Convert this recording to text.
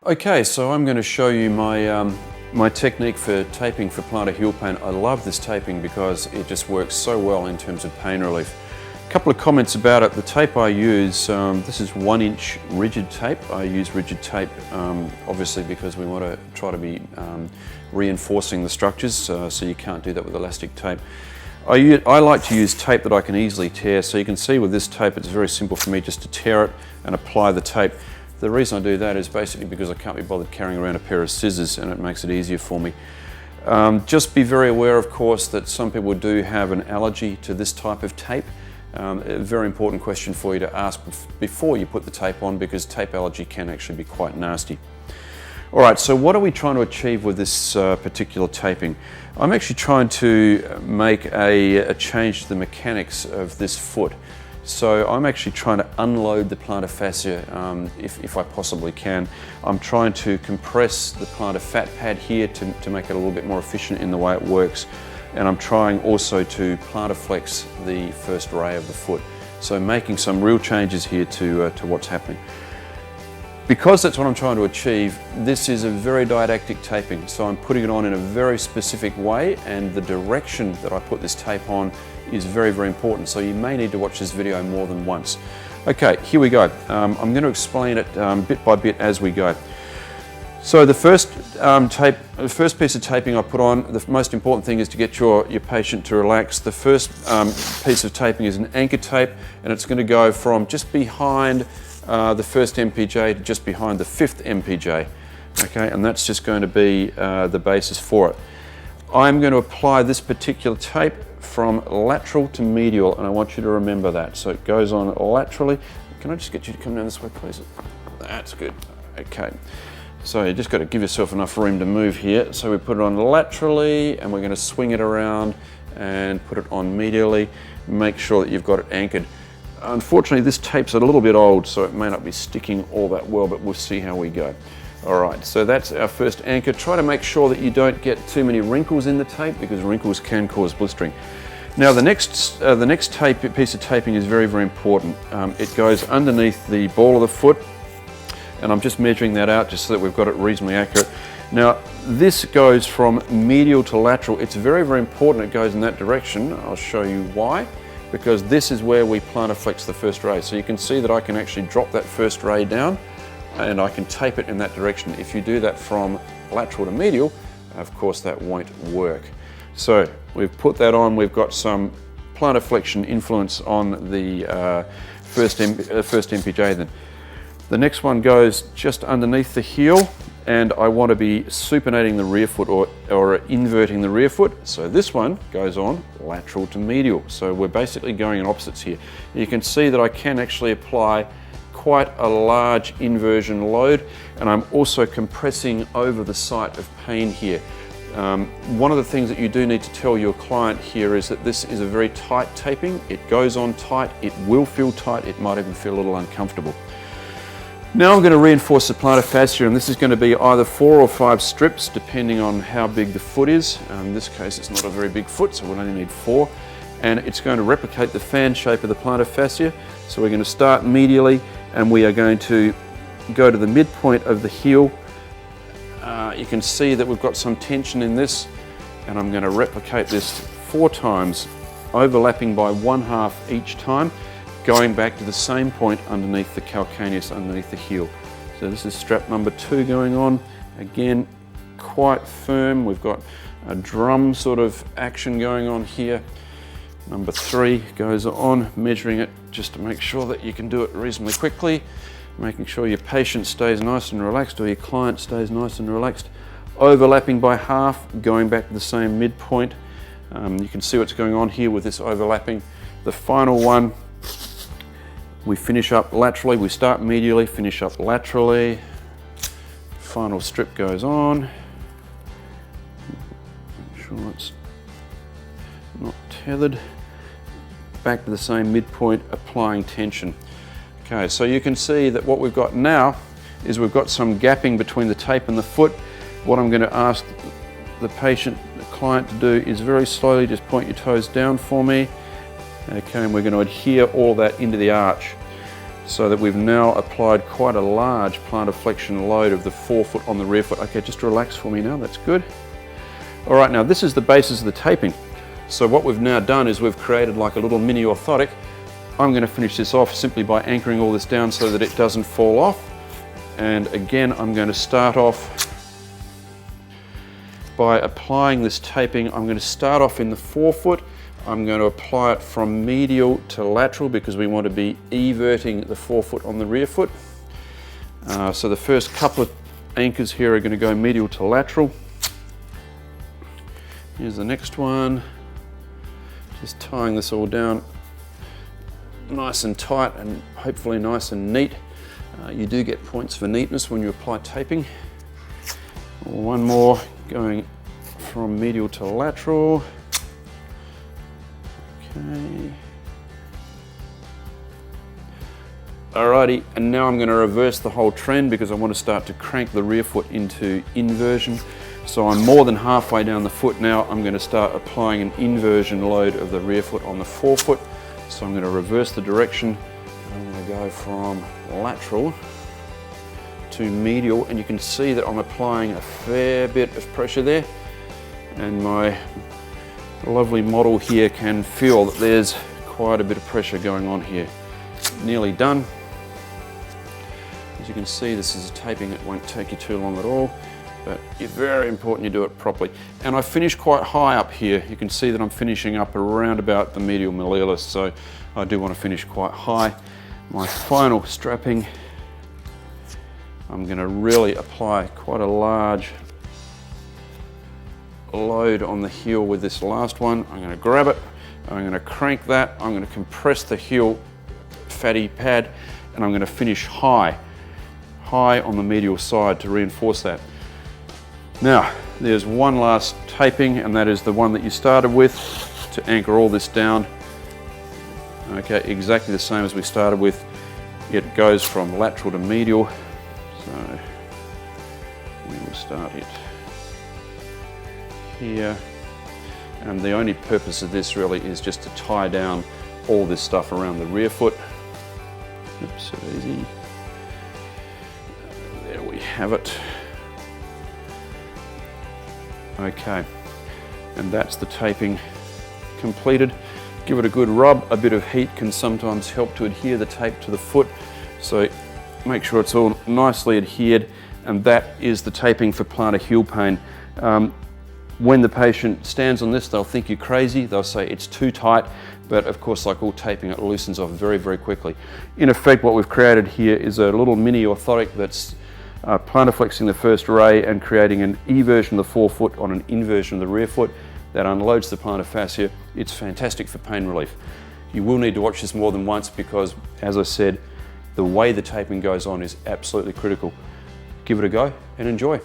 Okay, so I'm going to show you my technique for taping for plantar heel pain. I love this taping because it just works so well in terms of pain relief. A couple of comments about it. The tape I use, this is 1-inch rigid tape. I use rigid tape obviously because we want to try to be reinforcing the structures, so you can't do that with elastic tape. I like to use tape that I can easily tear, so you can see with this tape it's very simple for me just to tear it and apply the tape. The reason I do that is basically because I can't be bothered carrying around a pair of scissors, and it makes it easier for me. Just be very aware, of course, that some people do have an allergy to this type of tape. A very important question for you to ask before you put the tape on, because tape allergy can actually be quite nasty. Alright, so what are we trying to achieve with this particular taping? I'm actually trying to make a change to the mechanics of this foot. So I'm actually trying to unload the plantar fascia if I possibly can. I'm trying to compress the plantar fat pad here to make it a little bit more efficient in the way it works. And I'm trying also to plantar flex the first ray of the foot. So making some real changes here to what's happening. Because that's what I'm trying to achieve, this is a very didactic taping. So I'm putting it on in a very specific way, and the direction that I put this tape on is very, very important. So you may need to watch this video more than once. Okay, here we go. I'm going to explain it bit by bit as we go. So the first piece of taping I put on, the most important thing is to get your patient to relax. The first piece of taping is an anchor tape, and it's going to go from just behind the first MPJ to just behind the 5th MPJ. Okay, and that's just going to be the basis for it. I'm going to apply this particular tape from lateral to medial, and I want you to remember that. So it goes on laterally. Can I just get you to come down this way, please? That's good. Okay. So you just got to give yourself enough room to move here. So we put it on laterally, and we're going to swing it around and put it on medially. Make sure that you've got it anchored. Unfortunately, this tape's a little bit old, so it may not be sticking all that well, but we'll see how we go. All right, so that's our first anchor. Try to make sure that you don't get too many wrinkles in the tape, because wrinkles can cause blistering. Now the next piece of taping is very, very important. It goes underneath the ball of the foot, and I'm just measuring that out just so that we've got it reasonably accurate. Now this goes from medial to lateral. It's very, very important it goes in that direction. I'll show you why. Because this is where we plantar flex the first ray. So you can see that I can actually drop that first ray down, and I can tape it in that direction. If you do that from lateral to medial, of course that won't work. So we've put that on, we've got some plantar flexion influence on the first MPJ then. The next one goes just underneath the heel, and I want to be supinating the rear foot or inverting the rear foot. So this one goes on lateral to medial. So we're basically going in opposites here. You can see that I can actually apply quite a large inversion load, and I'm also compressing over the site of pain here. One of the things that you do need to tell your client here is that this is a very tight taping. It goes on tight, it will feel tight, it might even feel a little uncomfortable. Now I'm going to reinforce the plantar fascia, and this is going to be either 4 or 5 strips depending on how big the foot is. In this case it's not a very big foot, so we'll only need 4, and it's going to replicate the fan shape of the plantar fascia. So we're going to start medially, and we are going to go to the midpoint of the heel. You can see that we've got some tension in this, and I'm going to replicate this 4 times, overlapping by 1/2 each time, going back to the same point underneath the calcaneus, underneath the heel. So this is strap number 2 going on. Again, quite firm. We've got a drum sort of action going on here. Number 3 goes on, measuring it just to make sure that you can do it reasonably quickly, making sure your patient stays nice and relaxed, or your client stays nice and relaxed. Overlapping by 1/2, going back to the same midpoint. You can see what's going on here with this overlapping. The final one, we finish up laterally. We start medially, finish up laterally. Final strip goes on. Make sure it's not tethered. Back to the same midpoint, applying tension. Okay, so you can see that what we've got now is we've got some gapping between the tape and the foot. What I'm going to ask the patient, the client, to do is very slowly just point your toes down for me. Okay, and we're going to adhere all that into the arch. so that we've now applied quite a large plantar flexion load of the forefoot on the rear foot. Okay, just relax for me now, that's good. All right, now this is the basis of the taping. So what we've now done is we've created like a little mini orthotic. I'm going to finish this off simply by anchoring all this down so that it doesn't fall off. And again, I'm going to start off by applying this taping. I'm going to start off in the forefoot. I'm going to apply it from medial to lateral because we want to be everting the forefoot on the rear foot. So the first couple of anchors here are going to go medial to lateral. Here's the next one. Just tying this all down nice and tight and hopefully nice and neat. You do get points for neatness when you apply taping. One more going from medial to lateral. Okay. Alrighty, and now I'm going to reverse the whole trend because I want to start to crank the rear foot into inversion. So I'm more than halfway down the foot now. I'm going to start applying an inversion load of the rear foot on the forefoot. So I'm going to reverse the direction. I'm going to go from lateral to medial, and you can see that I'm applying a fair bit of pressure there. And my lovely model here can feel that there's quite a bit of pressure going on here. Nearly done. As you can see, this is a taping. It won't take you too long at all, but it's very important you do it properly. And I finish quite high up here. You can see that I'm finishing up around about the medial malleolus, so I do want to finish quite high. My final strapping, I'm going to really apply quite a large load on the heel with this last one. I'm going to grab it, I'm going to crank that, I'm going to compress the heel fatty pad, and I'm going to finish high on the medial side to reinforce that. Now, there's one last taping, and that is the one that you started with to anchor all this down. Okay, exactly the same as we started with. It goes from lateral to medial. So we will start it here. And the only purpose of this really is just to tie down all this stuff around the rear foot. Oops, so easy. There we have it. Okay, and that's the taping completed. Give it a good rub. A bit of heat can sometimes help to adhere the tape to the foot, so make sure it's all nicely adhered, and that is the taping for plantar heel pain. When the patient stands on this, they'll think you're crazy. They'll say it's too tight, but of course, like all taping, it loosens off very, very quickly. In effect, what we've created here is a little mini orthotic that's plantar flexing the first ray and creating an eversion of the forefoot on an inversion of the rear foot that unloads the plantar fascia. It's fantastic for pain relief. You will need to watch this more than once because, as I said, the way the taping goes on is absolutely critical. Give it a go and enjoy.